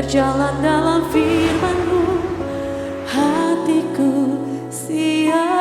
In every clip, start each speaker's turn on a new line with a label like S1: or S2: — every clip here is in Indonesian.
S1: berjalan dalam firman-Mu, hatiku siap.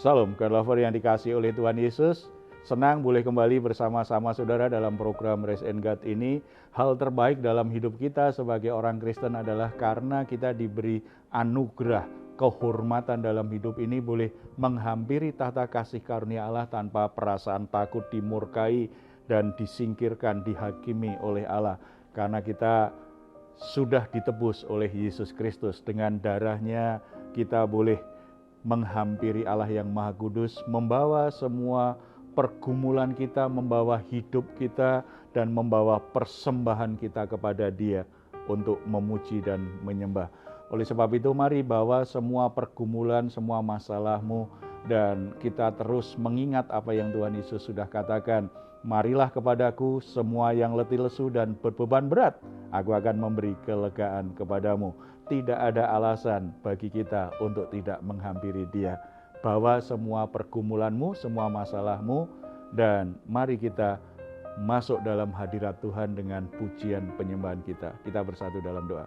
S2: Salam, God lover yang dikasihi oleh Tuhan Yesus. Senang boleh kembali bersama-sama saudara dalam program Raise and God ini. Hal terbaik dalam hidup kita sebagai orang Kristen adalah karena kita diberi anugerah, kehormatan dalam hidup ini boleh menghampiri tahta kasih karunia Allah tanpa perasaan takut dimurkai dan disingkirkan, dihakimi oleh Allah. Karena kita sudah ditebus oleh Yesus Kristus. Dengan darahnya kita boleh menghampiri Allah yang Maha Kudus, membawa semua pergumulan kita, membawa hidup kita, dan membawa persembahan kita kepada Dia untuk memuji dan menyembah. Oleh sebab itu, mari bawa semua pergumulan, semua masalahmu, dan kita terus mengingat apa yang Tuhan Yesus sudah katakan. Marilah kepadaku semua yang letih lesu dan berbeban berat, aku akan memberi kelegaan kepadamu. Tidak ada alasan bagi kita untuk tidak menghampiri Dia. Bawa semua pergumulanmu, semua masalahmu, dan mari kita masuk dalam hadirat Tuhan dengan pujian penyembahan kita. Kita bersatu dalam doa.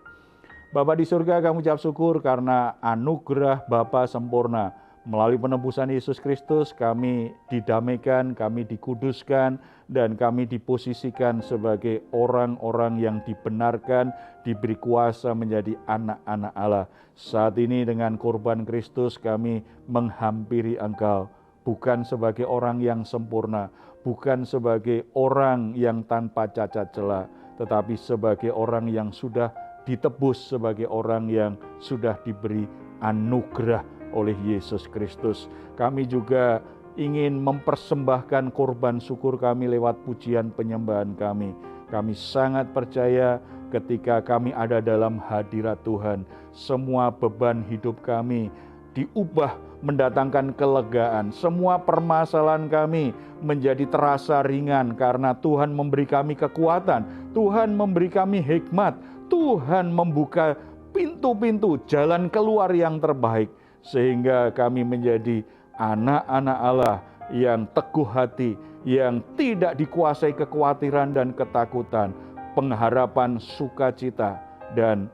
S2: Bapa di surga, kami ucap syukur karena anugerah Bapa sempurna. Melalui penebusan Yesus Kristus kami didamaikan, kami dikuduskan, dan kami diposisikan sebagai orang-orang yang dibenarkan, diberi kuasa menjadi anak-anak Allah. Saat ini dengan korban Kristus kami menghampiri Engkau, bukan sebagai orang yang sempurna, bukan sebagai orang yang tanpa cacat celah, tetapi sebagai orang yang sudah ditebus, sebagai orang yang sudah diberi anugerah oleh Yesus Kristus. Kami juga ingin mempersembahkan korban syukur kami lewat pujian penyembahan kami. Kami sangat percaya ketika kami ada dalam hadirat Tuhan, semua beban hidup kami diubah mendatangkan kelegaan. Semua permasalahan kami menjadi terasa ringan karena Tuhan memberi kami kekuatan, Tuhan memberi kami hikmat, Tuhan membuka pintu-pintu jalan keluar yang terbaik. Sehingga kami menjadi anak-anak Allah yang teguh hati, yang tidak dikuasai kekhawatiran dan ketakutan, pengharapan, sukacita, dan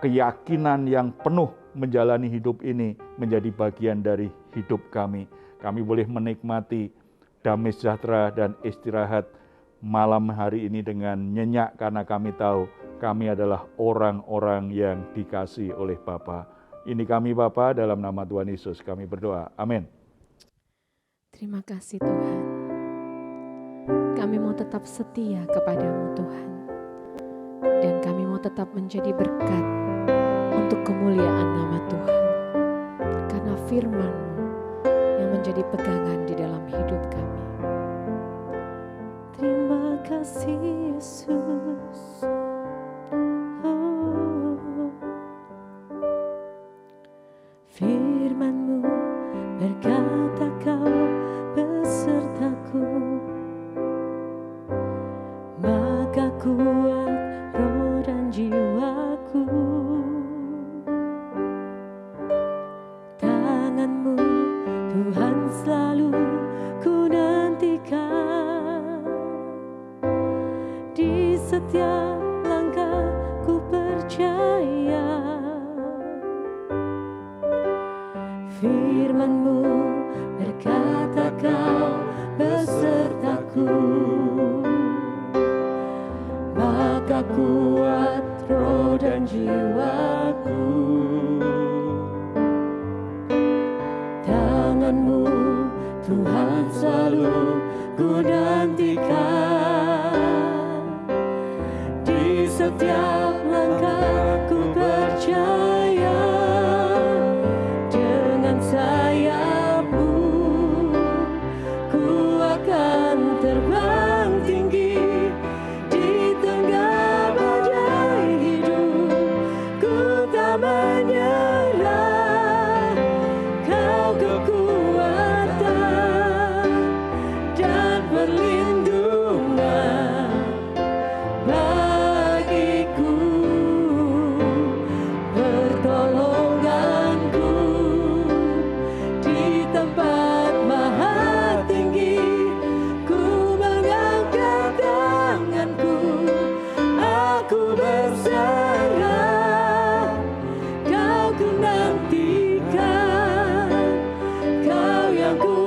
S2: keyakinan yang penuh menjalani hidup ini menjadi bagian dari hidup kami. Kami boleh menikmati damai sejahtera dan istirahat malam hari ini dengan nyenyak karena kami tahu kami adalah orang-orang yang dikasihi oleh Bapa. Ini kami Bapa, dalam nama Tuhan Yesus kami berdoa. Amin.
S1: Terima kasih Tuhan. Kami mau tetap setia kepadamu Tuhan. Dan kami mau tetap menjadi berkat untuk kemuliaan nama Tuhan. Karena firman-Mu yang menjadi pegangan di dalam hidup kami. Terima kasih Yesus. Firman-Mu berkata Kau besertaku, maka kuat roh dan jiwaku. Tangan-Mu Tuhan selalu ku nantikan, di setiap langkah ku percaya. Firman-Mu berkata Kau besertaku, maka kuat roh dan jiwaku. Tangan-Mu Tuhan selalu ku nantikan, di setiap langkah ku percaya. Sayap-Mu ku akan terbang tinggi di tengah badai hidup. Ku tak menyerah, Kau kekuatan dan perlindungan.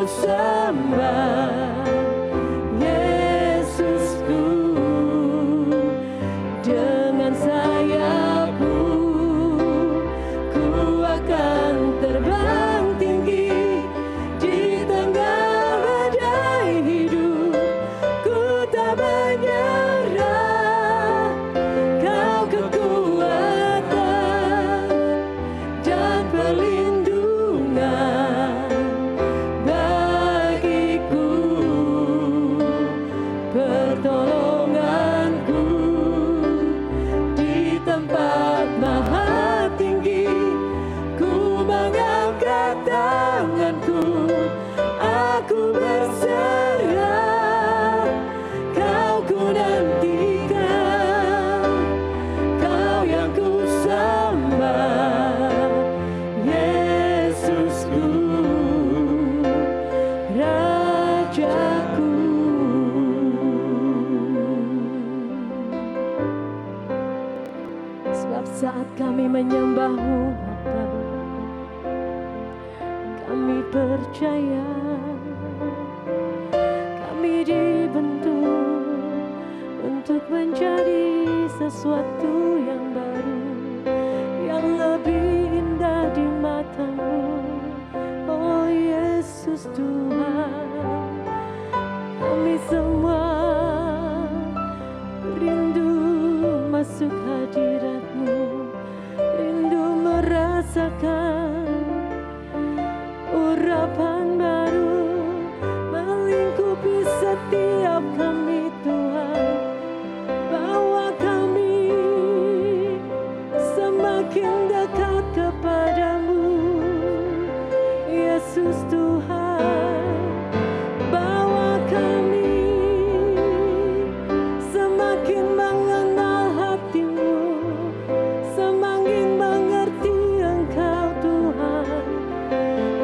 S1: sembah, Yesusku. Dengan sayapmu ku akan terbang tinggi di tengah badai hidup. Ku tak menyerah, Kau kekuatan dan perlindungan bagiku, pertolonganku di tempat maha tinggi. Ku mengangkat tanganku, aku berserah, Kau ku nantikan, Kau yang ku sembah, Yesusku, Rajaku. Sebab saat kami menyembah-Mu, Bapa, kami percaya kami dibentuk untuk menjadi sesuatu yang baru, yang lebih indah di mata-Mu. Oh Yesus Tuhan, kami semua rindu masuk hadirat-Mu, rindu merasakan urapan baru melingkupi setiap kami, Tuhan. Bawa kami semakin dekat kepadamu, Yesus Tuhan. Bawa kami semakin mengenal hati-Mu, semakin mengerti Engkau, Tuhan,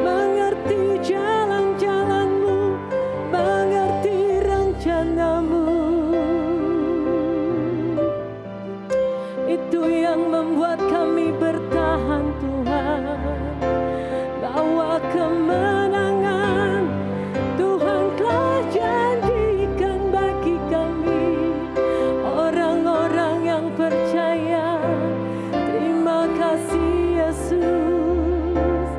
S1: mengerti jalan-jalan-Mu, mengerti rencana-Mu. Itu yang membuat kami bertahan, Tuhan. Bawa kemenangan Tuhan telah janjikan bagi kami, orang-orang yang percaya. Terima kasih Yesus,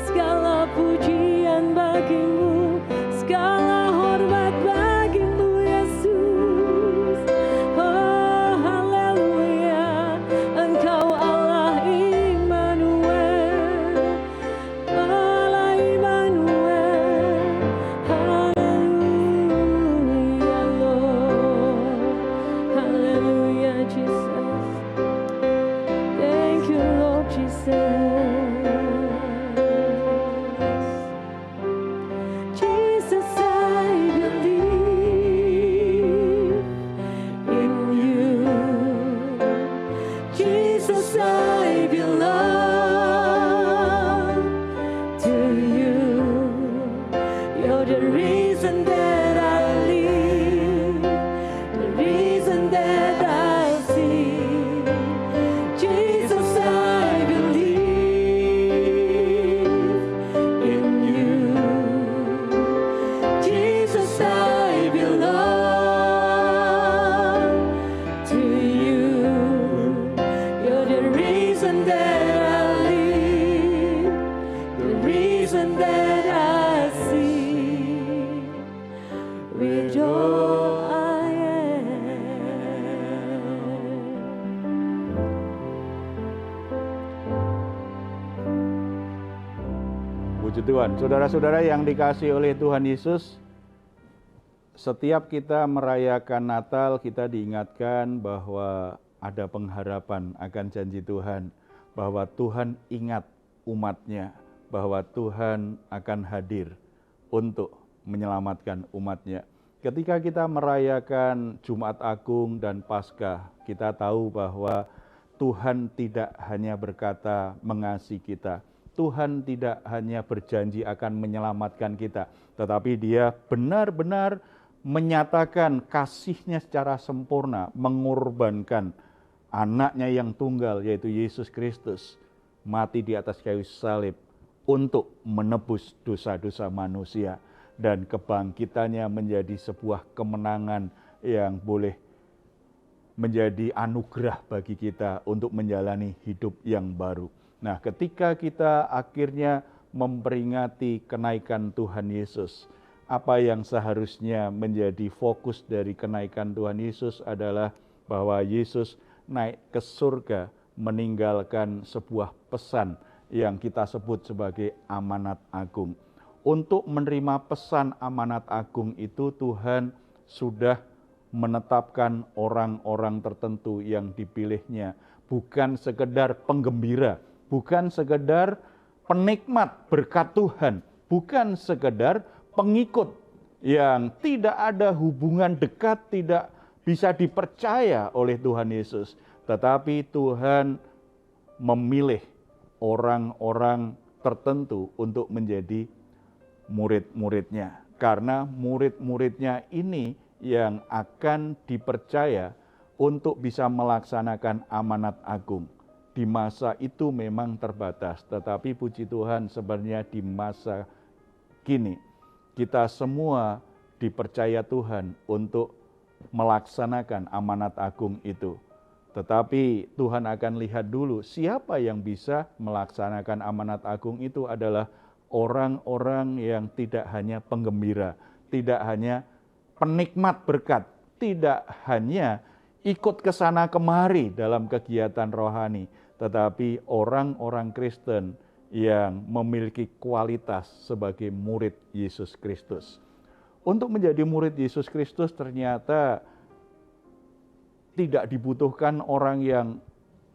S1: segala pujian bagi-Mu, segala hormat bagi-Mu, Yesus. Oh haleluya, Engkau Allah Immanuel, Allah Immanuel. Haleluya Lord, haleluya Jesus. Thank you Lord Jesus. Jesus, I believe in you. Jesus, I belong to you. You're the reason that I live, the reason that I see. Jesus, I believe in you. Jesus, I belong to you. You're the reason that I live, the reason that I see. With all I am.
S2: Puji Tuhan, saudara-saudara yang dikasihi oleh Tuhan Yesus, setiap kita merayakan Natal, kita diingatkan bahwa ada pengharapan akan janji Tuhan, bahwa Tuhan ingat umat-Nya, bahwa Tuhan akan hadir untuk menyelamatkan umat-Nya. Ketika kita merayakan Jumat Agung dan Paskah, kita tahu bahwa Tuhan tidak hanya berkata mengasihi kita, Tuhan tidak hanya berjanji akan menyelamatkan kita, tetapi Dia benar-benar menyatakan kasih-Nya secara sempurna, mengorbankan anak-Nya yang tunggal, yaitu Yesus Kristus, mati di atas kayu salib untuk menebus dosa-dosa manusia. dan kebangkitannya menjadi sebuah kemenangan yang boleh menjadi anugerah bagi kita untuk menjalani hidup yang baru. Nah, ketika kita akhirnya memperingati kenaikan Tuhan Yesus, apa yang seharusnya menjadi fokus dari kenaikan Tuhan Yesus adalah bahwa Yesus naik ke surga meninggalkan sebuah pesan yang kita sebut sebagai amanat agung. Untuk menerima pesan amanat agung itu Tuhan sudah menetapkan orang-orang tertentu yang dipilihnya, bukan sekedar penggembira, bukan sekedar penikmat berkat Tuhan, bukan sekedar pengikut yang tidak ada hubungan dekat, tidak bisa dipercaya oleh Tuhan Yesus. Tetapi Tuhan memilih orang-orang tertentu untuk menjadi murid-muridnya. Karena murid-muridnya ini yang akan dipercaya untuk bisa melaksanakan amanat agung. Di masa itu memang terbatas, tetapi puji Tuhan sebenarnya di masa kini kita semua dipercaya Tuhan untuk melaksanakan amanat agung itu. Tetapi Tuhan akan lihat dulu siapa yang bisa melaksanakan amanat agung itu adalah orang-orang yang tidak hanya penggembira, tidak hanya penikmat berkat, tidak hanya ikut ke sana kemari dalam kegiatan rohani, tetapi orang-orang Kristen yang memiliki kualitas sebagai murid Yesus Kristus. Untuk menjadi murid Yesus Kristus ternyata tidak dibutuhkan orang yang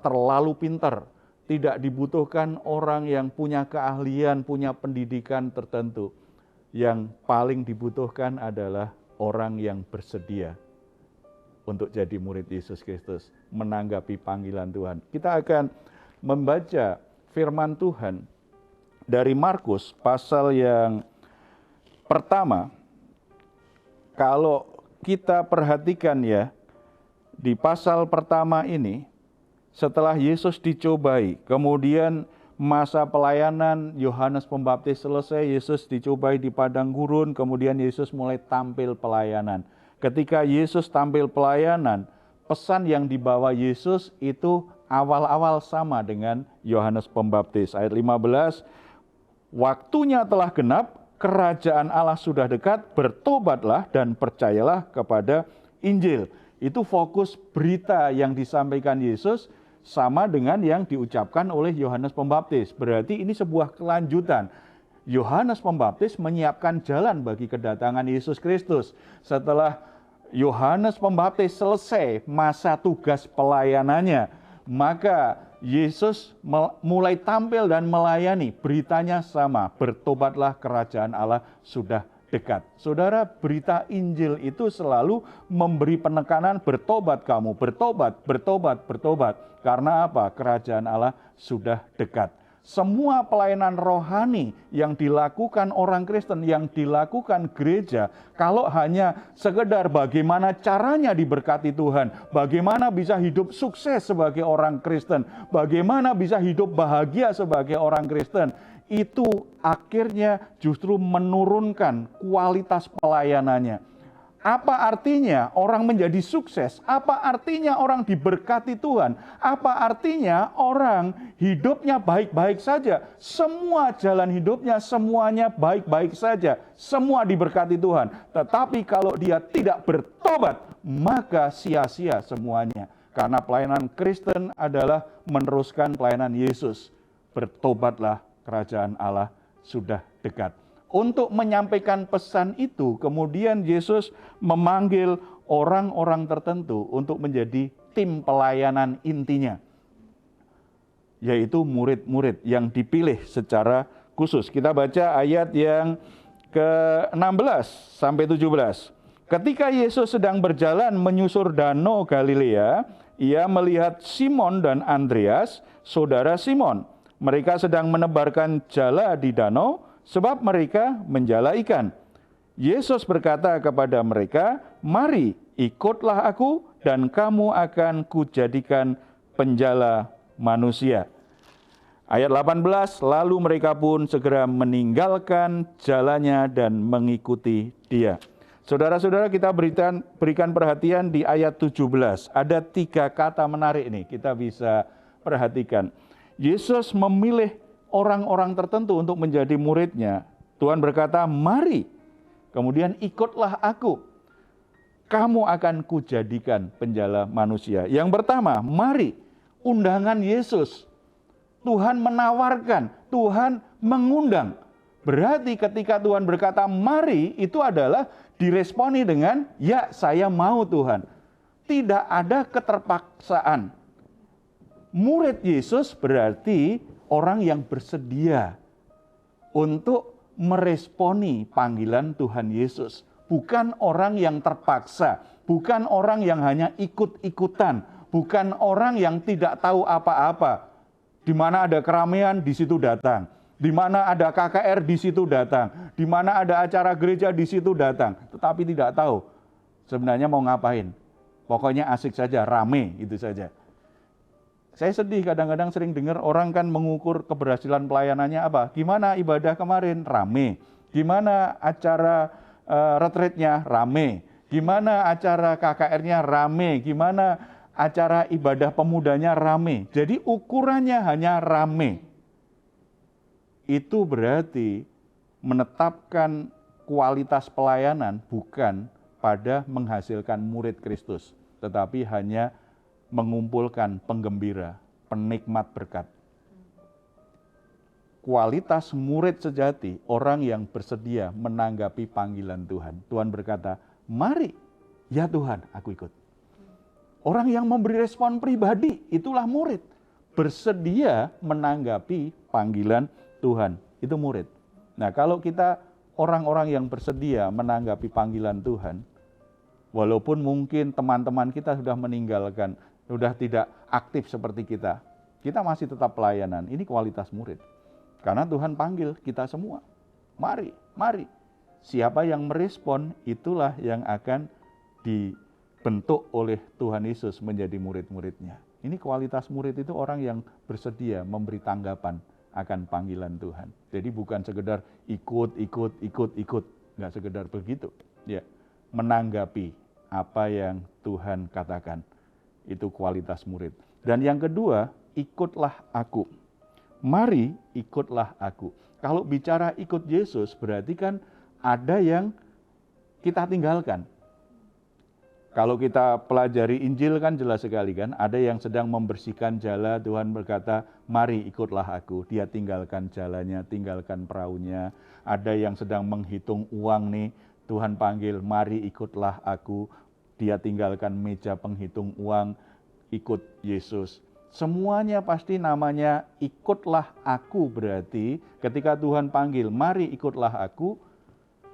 S2: terlalu pintar, tidak dibutuhkan orang yang punya keahlian, punya pendidikan tertentu. Yang paling dibutuhkan adalah orang yang bersedia untuk jadi murid Yesus Kristus, menanggapi panggilan Tuhan. Kita akan membaca firman Tuhan dari Markus pasal yang pertama. Kalau kita perhatikan ya, di pasal pertama ini, setelah Yesus dicobai, kemudian masa pelayanan Yohanes Pembaptis selesai, Yesus dicobai di padang gurun, kemudian Yesus mulai tampil pelayanan. Ketika Yesus tampil pelayanan, pesan yang dibawa Yesus itu awal-awal sama dengan Yohanes Pembaptis. Ayat 15, waktunya telah genap, kerajaan Allah sudah dekat, bertobatlah dan percayalah kepada Injil. Itu fokus berita yang disampaikan Yesus sama dengan yang diucapkan oleh Yohanes Pembaptis. Berarti ini sebuah kelanjutan. Yohanes Pembaptis menyiapkan jalan bagi kedatangan Yesus Kristus. Setelah Yohanes Pembaptis selesai masa tugas pelayanannya, maka Yesus mulai tampil dan melayani. Beritanya sama, bertobatlah kerajaan Allah sudah dekat. Saudara, berita Injil itu selalu memberi penekanan bertobat kamu, bertobat, bertobat, bertobat. Karena apa? Kerajaan Allah sudah dekat. Semua pelayanan rohani yang dilakukan orang Kristen, yang dilakukan gereja, kalau hanya sekedar bagaimana caranya diberkati Tuhan, bagaimana bisa hidup sukses sebagai orang Kristen, bagaimana bisa hidup bahagia sebagai orang Kristen, itu akhirnya justru menurunkan kualitas pelayanannya. Apa artinya orang menjadi sukses? Apa artinya orang diberkati Tuhan? Apa artinya orang hidupnya baik-baik saja? Semua jalan hidupnya semuanya baik-baik saja. Semua diberkati Tuhan. Tetapi kalau dia tidak bertobat, maka sia-sia semuanya. Karena pelayanan Kristen adalah meneruskan pelayanan Yesus. Bertobatlah, kerajaan Allah sudah dekat. Untuk menyampaikan pesan itu, kemudian Yesus memanggil orang-orang tertentu untuk menjadi tim pelayanan intinya, yaitu murid-murid yang dipilih secara khusus. Kita baca ayat yang ke-16 sampai 17. Ketika Yesus sedang berjalan menyusur danau Galilea, ia melihat Simon dan Andreas, saudara Simon. Mereka sedang menebarkan jala di danau, sebab mereka menjala ikan. Yesus berkata kepada mereka, mari ikutlah aku dan kamu akan kujadikan penjala manusia. Ayat 18, lalu mereka pun segera meninggalkan jalannya dan mengikuti dia. Saudara-saudara, kita berikan perhatian di ayat 17. Ada 3 kata menarik nih, kita bisa perhatikan. Yesus memilih orang-orang tertentu untuk menjadi muridnya. Tuhan berkata, mari, kemudian ikutlah aku. Kamu akan kujadikan penjala manusia. Yang pertama, mari, undangan Yesus. Tuhan menawarkan, Tuhan mengundang. Berarti ketika Tuhan berkata mari, itu adalah diresponi dengan ya saya mau Tuhan. Tidak ada keterpaksaan. Murid Yesus berarti orang yang bersedia untuk meresponi panggilan Tuhan Yesus. Bukan orang yang terpaksa, bukan orang yang hanya ikut-ikutan, bukan orang yang tidak tahu apa-apa. Di mana ada keramaian, di situ datang. Di mana ada KKR, di situ datang. Di mana ada acara gereja, di situ datang. Tetapi tidak tahu sebenarnya mau ngapain. Pokoknya asik saja, rame, itu saja. Saya sedih kadang-kadang sering dengar orang kan mengukur keberhasilan pelayanannya apa. Gimana ibadah kemarin? Rame. Gimana acara retreatnya? Rame. Gimana acara KKR-nya? Rame. Gimana acara ibadah pemudanya? Rame. Jadi ukurannya hanya rame. Itu berarti menetapkan kualitas pelayanan bukan pada menghasilkan murid Kristus, tetapi hanya mengumpulkan penggembira, penikmat berkat. Kualitas murid sejati, orang yang bersedia menanggapi panggilan Tuhan. Tuhan berkata, mari, ya Tuhan, aku ikut. Orang yang memberi respon pribadi, itulah murid. Bersedia menanggapi panggilan Tuhan, itu murid. Nah, kalau kita orang-orang yang bersedia menanggapi panggilan Tuhan, walaupun mungkin teman-teman kita sudah meninggalkan, sudah tidak aktif seperti kita masih tetap pelayanan. Ini kualitas murid. Karena Tuhan panggil kita semua. Mari, mari. Siapa yang merespon, itulah yang akan dibentuk oleh Tuhan Yesus menjadi murid-muridnya. Ini kualitas murid itu orang yang bersedia memberi tanggapan akan panggilan Tuhan. Jadi bukan sekedar ikut. Nggak sekedar begitu. Ya, menanggapi apa yang Tuhan katakan. Itu kualitas murid. Dan yang kedua, ikutlah aku. Mari ikutlah aku. Kalau bicara ikut Yesus, berarti kan ada yang kita tinggalkan. Kalau kita pelajari Injil kan jelas sekali kan, ada yang sedang membersihkan jala, Tuhan berkata, mari ikutlah aku. Dia tinggalkan jalannya, tinggalkan perahunya. Ada yang sedang menghitung uang nih, Tuhan panggil, mari ikutlah aku. Dia tinggalkan meja penghitung uang, ikut Yesus. Semuanya pasti namanya ikutlah aku, berarti ketika Tuhan panggil, mari ikutlah aku.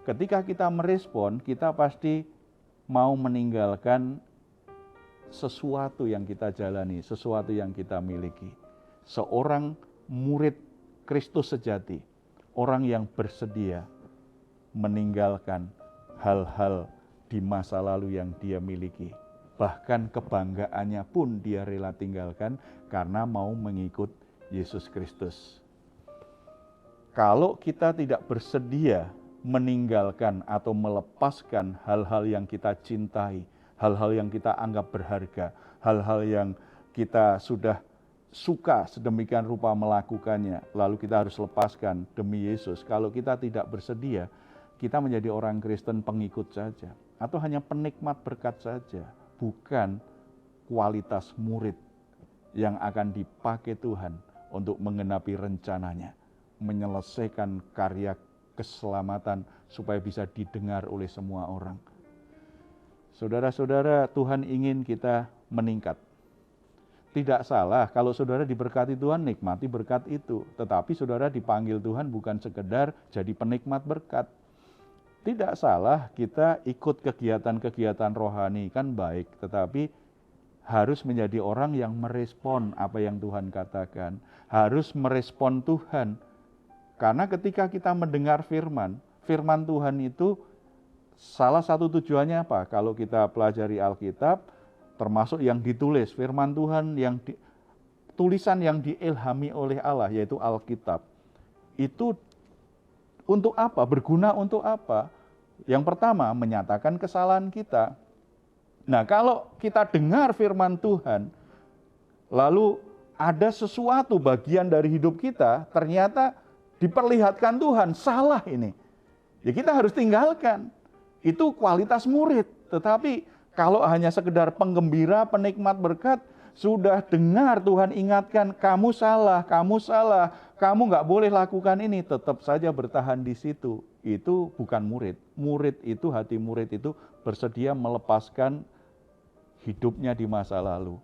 S2: Ketika kita merespon, kita pasti mau meninggalkan sesuatu yang kita jalani, sesuatu yang kita miliki. Seorang murid Kristus sejati, orang yang bersedia meninggalkan hal-hal di masa lalu yang dia miliki. Bahkan kebanggaannya pun dia rela tinggalkan karena mau mengikut Yesus Kristus. Kalau kita tidak bersedia meninggalkan atau melepaskan hal-hal yang kita cintai, hal-hal yang kita anggap berharga, hal-hal yang kita sudah suka sedemikian rupa melakukannya, lalu kita harus lepaskan demi Yesus. Kalau kita tidak bersedia, kita menjadi orang Kristen pengikut saja, atau hanya penikmat berkat saja, bukan kualitas murid yang akan dipakai Tuhan untuk menggenapi rencananya, menyelesaikan karya keselamatan supaya bisa didengar oleh semua orang. Saudara-saudara, Tuhan ingin kita meningkat. Tidak salah kalau saudara diberkati Tuhan, nikmati berkat itu. Tetapi saudara dipanggil Tuhan bukan sekedar jadi penikmat berkat. Tidak salah kita ikut kegiatan-kegiatan rohani, kan baik. Tetapi harus menjadi orang yang merespon apa yang Tuhan katakan. Harus merespon Tuhan. Karena ketika kita mendengar firman Tuhan itu salah satu tujuannya apa? Kalau kita pelajari Alkitab, termasuk yang ditulis, firman Tuhan yang tulisan yang diilhami oleh Allah, yaitu Alkitab, itu untuk apa? Berguna untuk apa? Yang pertama, menyatakan kesalahan kita. Nah, kalau kita dengar firman Tuhan, lalu ada sesuatu bagian dari hidup kita, ternyata diperlihatkan Tuhan, salah ini. Ya kita harus tinggalkan. Itu kualitas murid. Tetapi kalau hanya sekedar penggembira, penikmat berkat, sudah dengar Tuhan ingatkan, kamu salah, kamu nggak boleh lakukan ini, tetap saja bertahan di situ. Itu bukan murid. Murid itu, hati murid itu bersedia melepaskan hidupnya di masa lalu.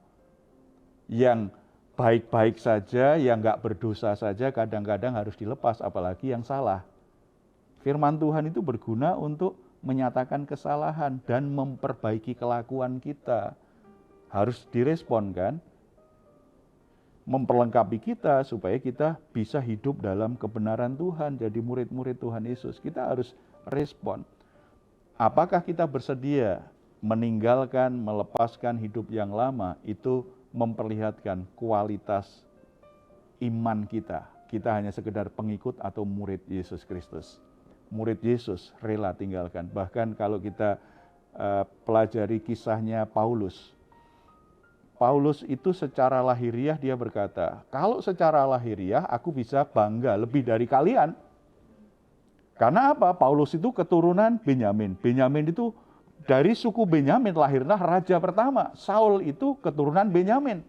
S2: Yang baik-baik saja, yang nggak berdosa saja kadang-kadang harus dilepas, apalagi yang salah. Firman Tuhan itu berguna untuk menyatakan kesalahan dan memperbaiki kelakuan kita. Harus direspon kan? Memperlengkapi kita supaya kita bisa hidup dalam kebenaran Tuhan, jadi murid-murid Tuhan Yesus. Kita harus respon. Apakah kita bersedia meninggalkan, melepaskan hidup yang lama? Itu memperlihatkan kualitas iman kita. Kita hanya sekedar pengikut atau murid Yesus Kristus. Murid Yesus rela tinggalkan. Bahkan kalau kita pelajari kisahnya Paulus. Paulus itu secara lahiriah dia berkata, kalau secara lahiriah aku bisa bangga lebih dari kalian. Karena apa? Paulus itu keturunan Benyamin. Benyamin itu dari suku Benyamin lahirlah raja pertama. Saul itu keturunan Benyamin.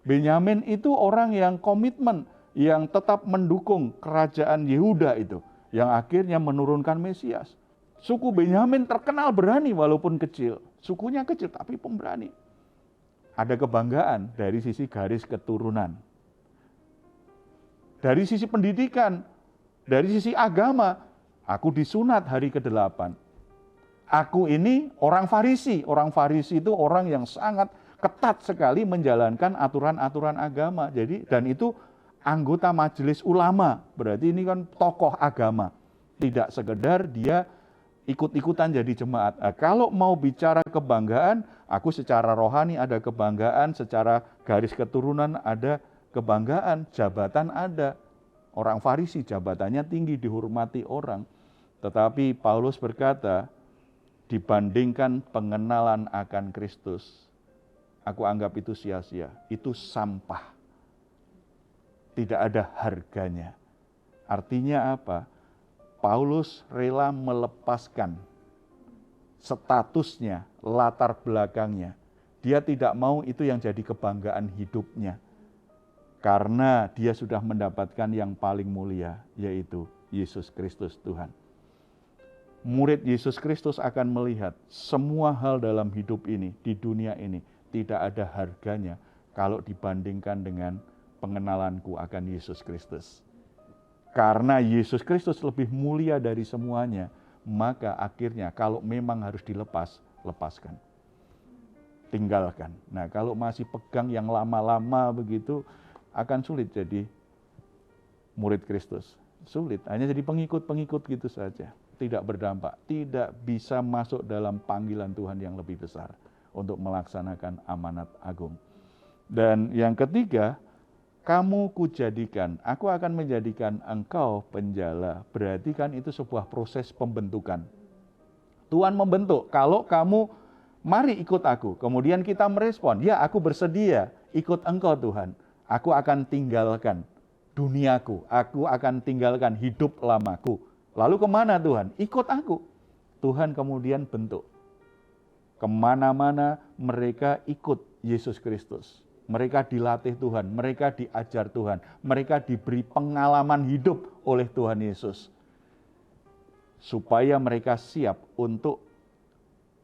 S2: Benyamin itu orang yang komitmen, yang tetap mendukung kerajaan Yehuda itu, yang akhirnya menurunkan Mesias. Suku Benyamin terkenal berani walaupun kecil. Sukunya kecil tapi pemberani. Ada kebanggaan dari sisi garis keturunan. Dari sisi pendidikan, dari sisi agama, aku disunat hari ke-8. Aku ini orang Farisi. Orang Farisi itu orang yang sangat ketat sekali menjalankan aturan-aturan agama. Jadi dan itu anggota majelis ulama. Berarti ini kan tokoh agama. Tidak sekedar dia ikut-ikutan jadi jemaat. Nah, kalau mau bicara kebanggaan, aku secara rohani ada kebanggaan, secara garis keturunan ada kebanggaan, jabatan ada. Orang Farisi jabatannya tinggi, dihormati orang. Tetapi Paulus berkata, dibandingkan pengenalan akan Kristus, aku anggap itu sia-sia, itu sampah. Tidak ada harganya. Artinya apa? Paulus rela melepaskan statusnya, latar belakangnya. Dia tidak mau itu yang jadi kebanggaan hidupnya. Karena dia sudah mendapatkan yang paling mulia, yaitu Yesus Kristus Tuhan. Murid Yesus Kristus akan melihat semua hal dalam hidup ini, di dunia ini, tidak ada harganya kalau dibandingkan dengan pengenalanku akan Yesus Kristus. Karena Yesus Kristus lebih mulia dari semuanya, maka akhirnya kalau memang harus dilepas, lepaskan. Tinggalkan. Nah, kalau masih pegang yang lama-lama begitu, akan sulit jadi murid Kristus. Sulit, hanya jadi pengikut-pengikut gitu saja. Tidak berdampak, tidak bisa masuk dalam panggilan Tuhan yang lebih besar untuk melaksanakan amanat agung. Dan yang ketiga, kamu kujadikan, aku akan menjadikan engkau penjala. Berarti kan itu sebuah proses pembentukan. Tuhan membentuk, kalau kamu mari ikut aku. Kemudian kita merespon, ya aku bersedia ikut engkau Tuhan. Aku akan tinggalkan duniaku, aku akan tinggalkan hidup lamaku. Lalu kemana Tuhan? Ikut aku. Tuhan kemudian bentuk. Kemana-mana mereka ikut Yesus Kristus. Mereka dilatih Tuhan, mereka diajar Tuhan, mereka diberi pengalaman hidup oleh Tuhan Yesus. Supaya mereka siap untuk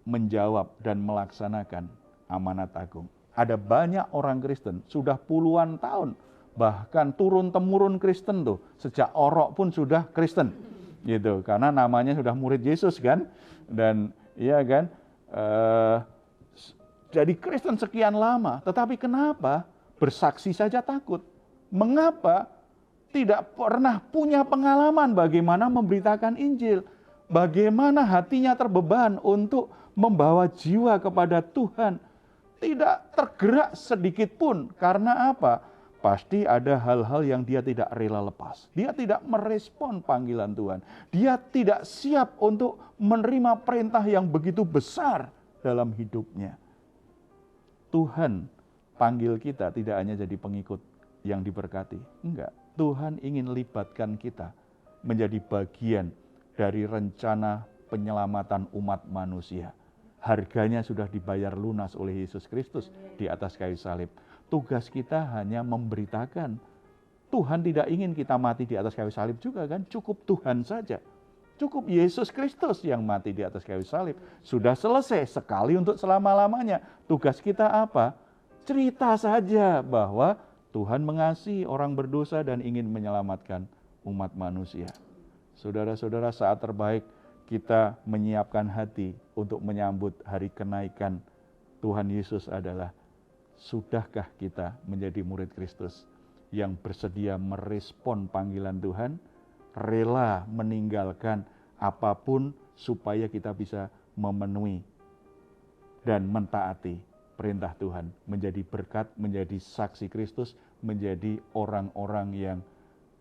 S2: menjawab dan melaksanakan amanat agung. Ada banyak orang Kristen, sudah puluhan tahun, bahkan turun-temurun Kristen tuh, sejak orok pun sudah Kristen. Gitu, karena namanya sudah murid Yesus kan. Dan iya kan, jadi Kristen sekian lama, tetapi kenapa bersaksi saja takut? Mengapa tidak pernah punya pengalaman bagaimana memberitakan Injil? Bagaimana hatinya terbeban untuk membawa jiwa kepada Tuhan? Tidak tergerak sedikit pun. Karena apa? pasti ada hal-hal yang dia tidak rela lepas. Dia tidak merespon panggilan Tuhan. Dia tidak siap untuk menerima perintah yang begitu besar dalam hidupnya. Tuhan panggil kita tidak hanya jadi pengikut yang diberkati. Enggak, Tuhan ingin libatkan kita menjadi bagian dari rencana penyelamatan umat manusia. Harganya sudah dibayar lunas oleh Yesus Kristus di atas kayu salib. Tugas kita hanya memberitakan. Tuhan tidak ingin kita mati di atas kayu salib juga kan? Cukup Tuhan saja. Cukup Yesus Kristus yang mati di atas kayu salib. Sudah selesai sekali untuk selama-lamanya. Tugas kita apa? Cerita saja bahwa Tuhan mengasihi orang berdosa dan ingin menyelamatkan umat manusia. Saudara-saudara, saat terbaik kita menyiapkan hati untuk menyambut hari kenaikan Tuhan Yesus adalah, sudahkah kita menjadi murid Kristus yang bersedia merespon panggilan Tuhan, rela meninggalkan apapun supaya kita bisa memenuhi dan mentaati perintah Tuhan, menjadi berkat, menjadi saksi Kristus, menjadi orang-orang yang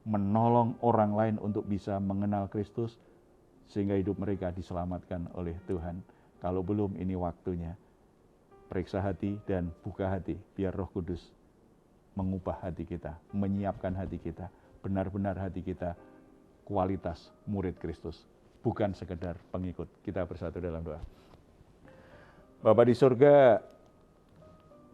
S2: menolong orang lain untuk bisa mengenal Kristus, sehingga hidup mereka diselamatkan oleh Tuhan. Kalau belum, ini waktunya. Periksa hati dan buka hati, biar Roh Kudus mengubah hati kita, menyiapkan hati kita, benar-benar hati kita kualitas murid Kristus, bukan sekedar pengikut. Kita bersatu dalam doa. Bapa di surga,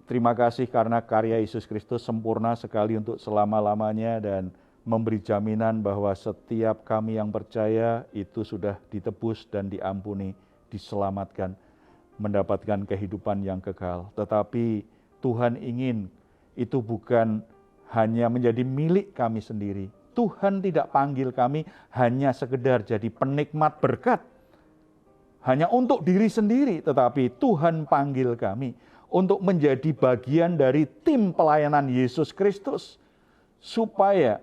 S2: terima kasih karena karya Yesus Kristus sempurna sekali untuk selama-lamanya dan memberi jaminan bahwa setiap kami yang percaya itu sudah ditebus dan diampuni, diselamatkan, mendapatkan kehidupan yang kekal. Tetapi Tuhan ingin itu bukan hanya menjadi milik kami sendiri. Tuhan tidak panggil kami hanya sekedar jadi penikmat berkat, hanya untuk diri sendiri. Tetapi Tuhan panggil kami untuk menjadi bagian dari tim pelayanan Yesus Kristus. Supaya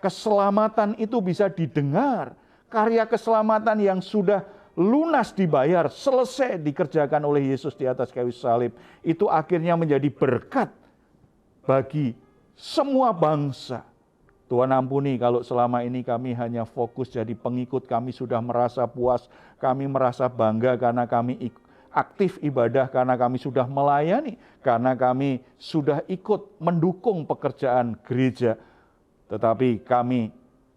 S2: keselamatan itu bisa didengar. Karya keselamatan yang sudah lunas dibayar, selesai dikerjakan oleh Yesus di atas kayu salib, itu akhirnya menjadi berkat bagi semua bangsa. Tuhan ampuni kalau selama ini kami hanya fokus jadi pengikut, kami sudah merasa puas, kami merasa bangga karena kami aktif ibadah, karena kami sudah melayani, karena kami sudah ikut mendukung pekerjaan gereja. Tetapi kami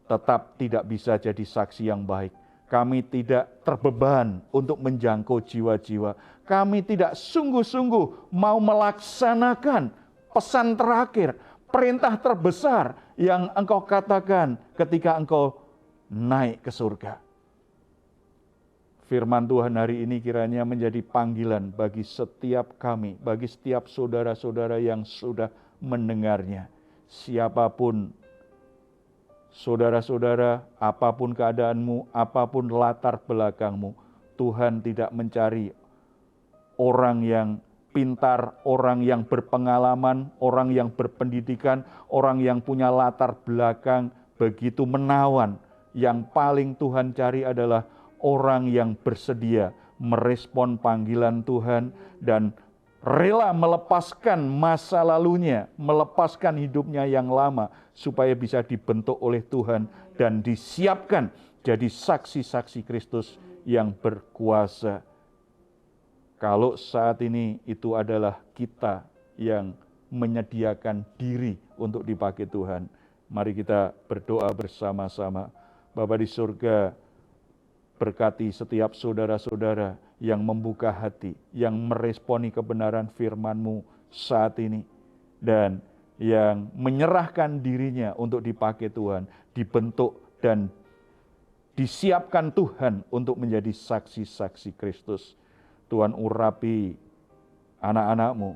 S2: tetap tidak bisa jadi saksi yang baik. Kami tidak terbeban untuk menjangkau jiwa-jiwa. Kami tidak sungguh-sungguh mau melaksanakan pesan terakhir, perintah terbesar yang Engkau katakan ketika Engkau naik ke surga. Firman Tuhan hari ini kiranya menjadi panggilan bagi setiap kami, bagi setiap saudara-saudara yang sudah mendengarnya. Siapapun saudara-saudara, apapun keadaanmu, apapun latar belakangmu, Tuhan tidak mencari orang yang pintar, orang yang berpengalaman, orang yang berpendidikan, orang yang punya latar belakang begitu menawan. Yang paling Tuhan cari adalah orang yang bersedia merespon panggilan Tuhan dan rela melepaskan masa lalunya, melepaskan hidupnya yang lama supaya bisa dibentuk oleh Tuhan dan disiapkan jadi saksi-saksi Kristus yang berkuasa. Kalau saat ini itu adalah kita yang menyediakan diri untuk dipakai Tuhan, mari kita berdoa bersama-sama. Bapa di surga, berkati setiap saudara-saudara yang membuka hati, yang meresponi kebenaran firman-Mu saat ini, dan yang menyerahkan dirinya untuk dipakai Tuhan, dibentuk dan disiapkan Tuhan untuk menjadi saksi-saksi Kristus. Tuhan urapi anak-anak-Mu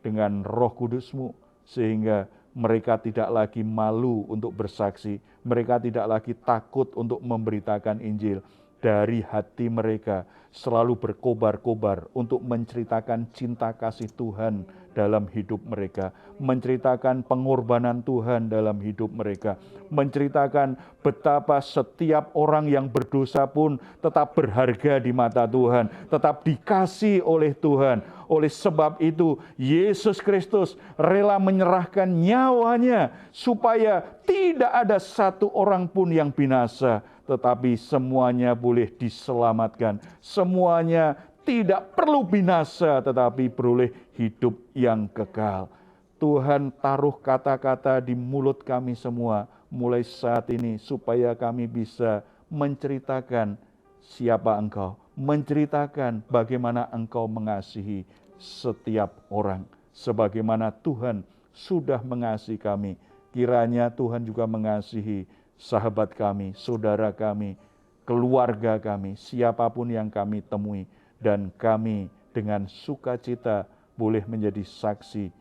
S2: dengan Roh Kudus-Mu, sehingga mereka tidak lagi malu untuk bersaksi, mereka tidak lagi takut untuk memberitakan Injil. Dari hati mereka selalu berkobar-kobar untuk menceritakan cinta kasih Tuhan dalam hidup mereka, menceritakan pengorbanan Tuhan dalam hidup mereka, menceritakan betapa setiap orang yang berdosa pun tetap berharga di mata Tuhan, tetap dikasih oleh Tuhan. Oleh sebab itu, Yesus Kristus rela menyerahkan nyawanya supaya tidak ada satu orang pun yang binasa, tetapi semuanya boleh diselamatkan. Semuanya tidak perlu binasa, tetapi beroleh hidup yang kekal. Tuhan taruh kata-kata di mulut kami semua mulai saat ini supaya kami bisa menceritakan siapa Engkau, menceritakan bagaimana Engkau mengasihi setiap orang, sebagaimana Tuhan sudah mengasihi kami. Kiranya Tuhan juga mengasihi sahabat kami, saudara kami, keluarga kami, siapapun yang kami temui, dan kami dengan sukacita boleh menjadi saksi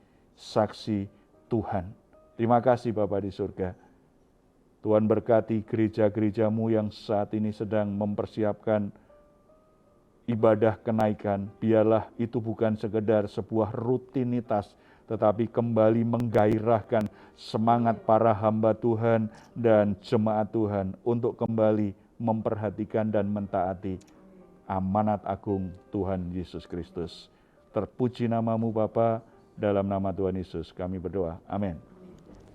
S2: Tuhan. Terima kasih Bapa di surga. Tuhan berkati gereja-gerejamu yang saat ini sedang mempersiapkan ibadah kenaikan. Biarlah itu bukan sekedar sebuah rutinitas, tetapi kembali menggairahkan semangat para hamba Tuhan dan jemaat Tuhan untuk kembali memperhatikan dan mentaati amanat agung Tuhan Yesus Kristus. Terpuji namamu Bapa, dalam nama Tuhan Yesus kami berdoa. Amin.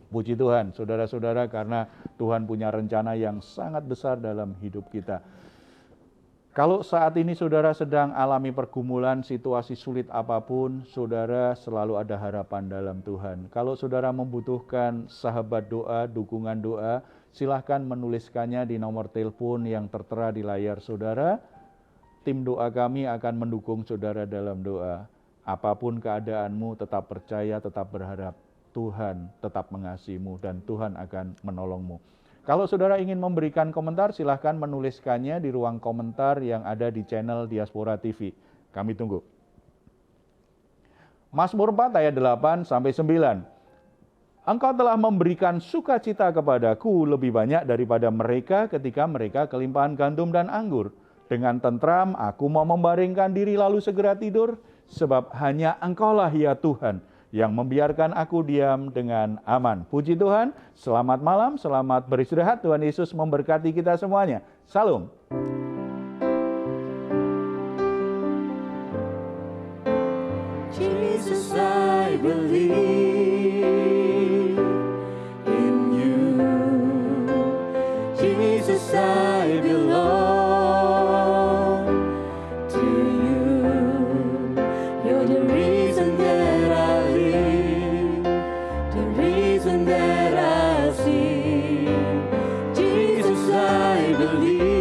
S2: Puji Tuhan, saudara-saudara, karena Tuhan punya rencana yang sangat besar dalam hidup kita. Kalau saat ini saudara sedang alami pergumulan, situasi sulit apapun, saudara selalu ada harapan dalam Tuhan. Kalau saudara membutuhkan sahabat doa, dukungan doa, silahkan menuliskannya di nomor telepon yang tertera di layar saudara. Tim doa kami akan mendukung saudara dalam doa. Apapun keadaanmu, tetap percaya, tetap berharap. Tuhan tetap mengasihimu dan Tuhan akan menolongmu. Kalau saudara ingin memberikan komentar, silahkan menuliskannya di ruang komentar yang ada di channel Diaspora TV. Kami tunggu. Mazmur 4 ayat 8-9. Engkau telah memberikan sukacita kepadaku lebih banyak daripada mereka ketika mereka kelimpahan gandum dan anggur. Dengan tentram aku mau membaringkan diri lalu segera tidur, sebab hanya Engkaulah ya Tuhan yang membiarkan aku diam dengan aman. Puji Tuhan, selamat malam, selamat beristirahat. Tuhan Yesus memberkati kita semuanya. Salam.
S3: Jesus, I believe in you. Jesus, I belong to you. You're the reason that I live, the reason that I sing. Jesus, I believe.